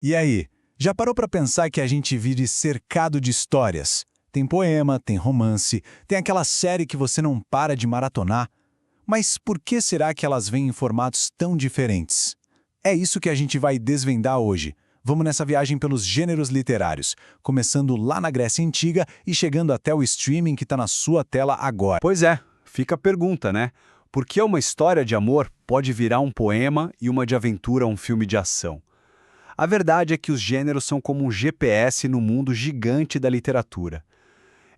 E aí, já parou para pensar que a gente vive cercado de histórias? Tem poema, tem romance, tem aquela série que você não para de maratonar. Mas por que será que elas vêm em formatos tão diferentes? É isso que a gente vai desvendar hoje. Vamos nessa viagem pelos gêneros literários, começando lá na Grécia Antiga e chegando até o streaming que está na sua tela agora. Pois é, fica a pergunta, né? Por que uma história de amor pode virar um poema e uma de aventura um filme de ação? A verdade é que os gêneros são como um GPS no mundo gigante da literatura.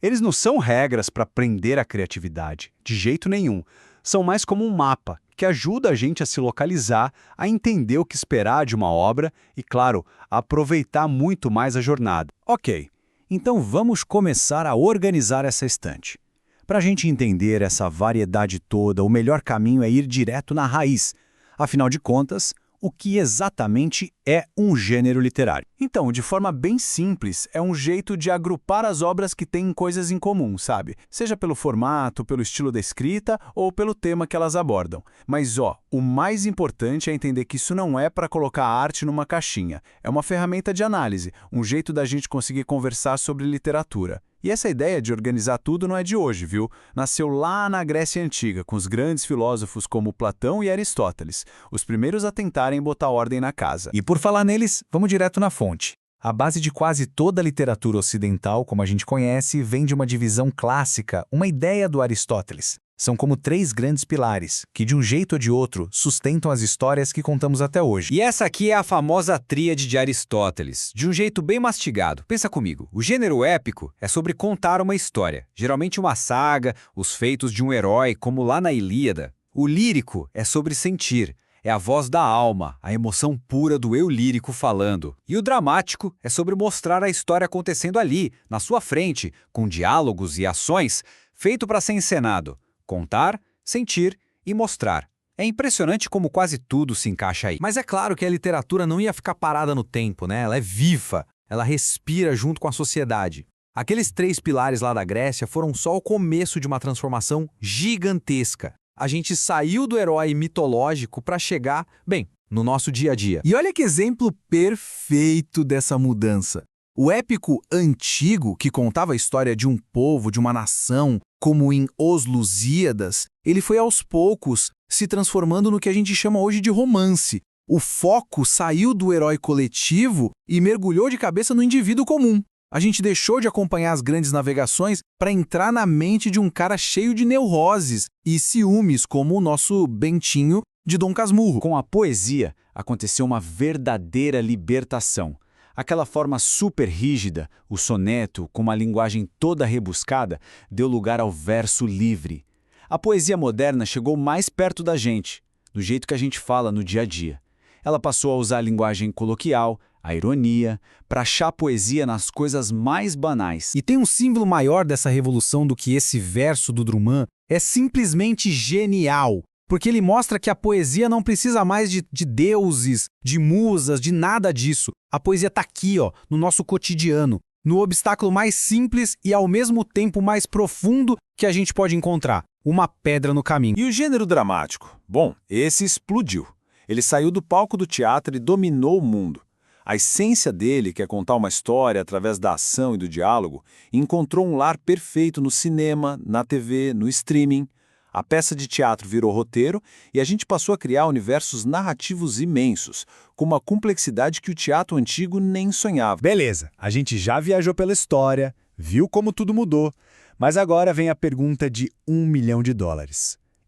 Eles não são regras para prender a criatividade, de jeito nenhum. São mais como um mapa, que ajuda a gente a se localizar, a entender o que esperar de uma obra e, claro, a aproveitar muito mais a jornada. Ok, então vamos começar a organizar essa estante. Para a gente entender essa variedade toda, o melhor caminho é ir direto na raiz. Afinal de contas, o que exatamente é um gênero literário? Então, de forma bem simples, é um jeito de agrupar as obras que têm coisas em comum, sabe? Seja pelo formato, pelo estilo da escrita ou pelo tema que elas abordam. Mas, o mais importante é entender que isso não é para colocar a arte numa caixinha. É uma ferramenta de análise, um jeito da gente conseguir conversar sobre literatura. E essa ideia de organizar tudo não é de hoje, viu? Nasceu lá na Grécia Antiga, com os grandes filósofos como Platão e Aristóteles, os primeiros a tentarem botar ordem na casa. E por falar neles, vamos direto na fonte. A base de quase toda a literatura ocidental, como a gente conhece, vem de uma divisão clássica, uma ideia do Aristóteles. São como 3 grandes pilares, que de um jeito ou de outro sustentam as histórias que contamos até hoje. E essa aqui é a famosa tríade de Aristóteles, de um jeito bem mastigado. Pensa comigo, o gênero épico é sobre contar uma história, geralmente uma saga, os feitos de um herói, como lá na Ilíada. O lírico é sobre sentir, é a voz da alma, a emoção pura do eu lírico falando. E o dramático é sobre mostrar a história acontecendo ali, na sua frente, com diálogos e ações, feito para ser encenado. Contar, sentir e mostrar. É impressionante como quase tudo se encaixa aí. Mas é claro que a literatura não ia ficar parada no tempo, né? Ela é viva, ela respira junto com a sociedade. Aqueles 3 pilares lá da Grécia foram só o começo de uma transformação gigantesca. A gente saiu do herói mitológico para chegar, bem, no nosso dia a dia. E olha que exemplo perfeito dessa mudança. O épico antigo, que contava a história de um povo, de uma nação, como em Os Lusíadas, ele foi aos poucos se transformando no que a gente chama hoje de romance. O foco saiu do herói coletivo e mergulhou de cabeça no indivíduo comum. A gente deixou de acompanhar as grandes navegações para entrar na mente de um cara cheio de neuroses e ciúmes, como o nosso Bentinho de Dom Casmurro. Com a poesia, aconteceu uma verdadeira libertação. Aquela forma super rígida, o soneto, com uma linguagem toda rebuscada, deu lugar ao verso livre. A poesia moderna chegou mais perto da gente, do jeito que a gente fala no dia a dia. Ela passou a usar a linguagem coloquial, a ironia, para achar poesia nas coisas mais banais. E tem um símbolo maior dessa revolução do que esse verso do Drummond, é simplesmente genial. Porque ele mostra que a poesia não precisa mais de deuses, de musas, de nada disso. A poesia está aqui, no nosso cotidiano, no obstáculo mais simples e ao mesmo tempo mais profundo que a gente pode encontrar, uma pedra no caminho. E o gênero dramático? Bom, esse explodiu. Ele saiu do palco do teatro e dominou o mundo. A essência dele, que é contar uma história através da ação e do diálogo, encontrou um lar perfeito no cinema, na TV, no streaming. A peça de teatro virou roteiro e a gente passou a criar universos narrativos imensos, com uma complexidade que o teatro antigo nem sonhava. Beleza, a gente já viajou pela história, viu como tudo mudou, mas agora vem a pergunta de $1 milhão.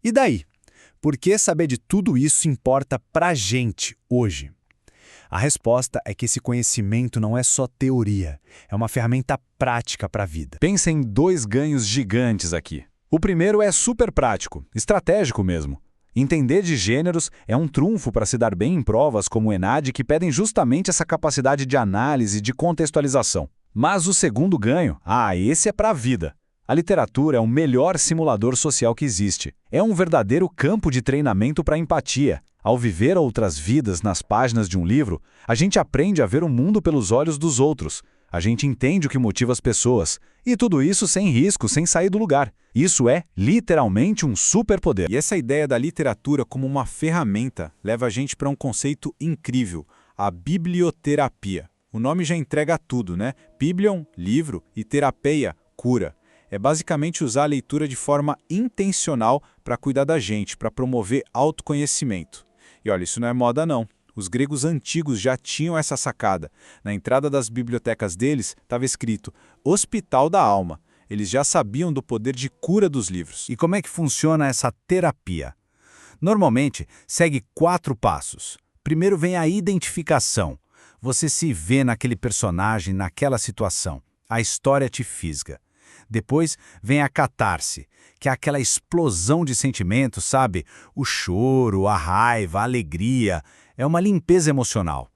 E daí? Por que saber de tudo isso importa pra gente hoje? A resposta é que esse conhecimento não é só teoria, é uma ferramenta prática para a vida. Pensa em 2 ganhos gigantes aqui. O primeiro é super prático, estratégico mesmo. Entender de gêneros é um trunfo para se dar bem em provas como o ENAD, que pedem justamente essa capacidade de análise e de contextualização. Mas o segundo ganho, esse é para a vida. A literatura é o melhor simulador social que existe. É um verdadeiro campo de treinamento para a empatia. Ao viver outras vidas nas páginas de um livro, a gente aprende a ver o mundo pelos olhos dos outros. A gente entende o que motiva as pessoas. E tudo isso sem risco, sem sair do lugar. Isso é, literalmente, um superpoder. E essa ideia da literatura como uma ferramenta leva a gente para um conceito incrível, a biblioterapia. O nome já entrega tudo, né? Biblion, livro, e terapeia, cura. É basicamente usar a leitura de forma intencional para cuidar da gente, para promover autoconhecimento. E olha, isso não é moda não. Os gregos antigos já tinham essa sacada. Na entrada das bibliotecas deles estava escrito Hospital da Alma. Eles já sabiam do poder de cura dos livros. E como é que funciona essa terapia? Normalmente, segue 4 passos. Primeiro vem a identificação. Você se vê naquele personagem, naquela situação. A história te fisga. Depois vem a catarse, que é aquela explosão de sentimentos, sabe? O choro, a raiva, a alegria. É uma limpeza emocional.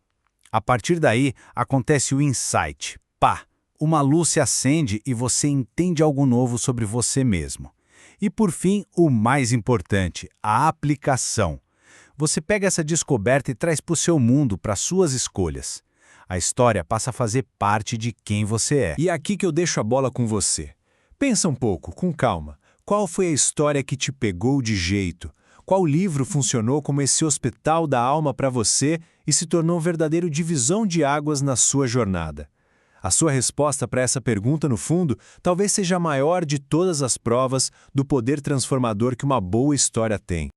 A partir daí, acontece o insight. Pá! Uma luz se acende e você entende algo novo sobre você mesmo. E por fim, o mais importante, a aplicação. Você pega essa descoberta e traz para o seu mundo, para suas escolhas. A história passa a fazer parte de quem você é. E é aqui que eu deixo a bola com você. Pensa um pouco, com calma. Qual foi a história que te pegou de jeito? Qual livro funcionou como esse hospital da alma para você e se tornou um verdadeiro divisão de águas na sua jornada? A sua resposta para essa pergunta, no fundo, talvez seja a maior de todas as provas do poder transformador que uma boa história tem.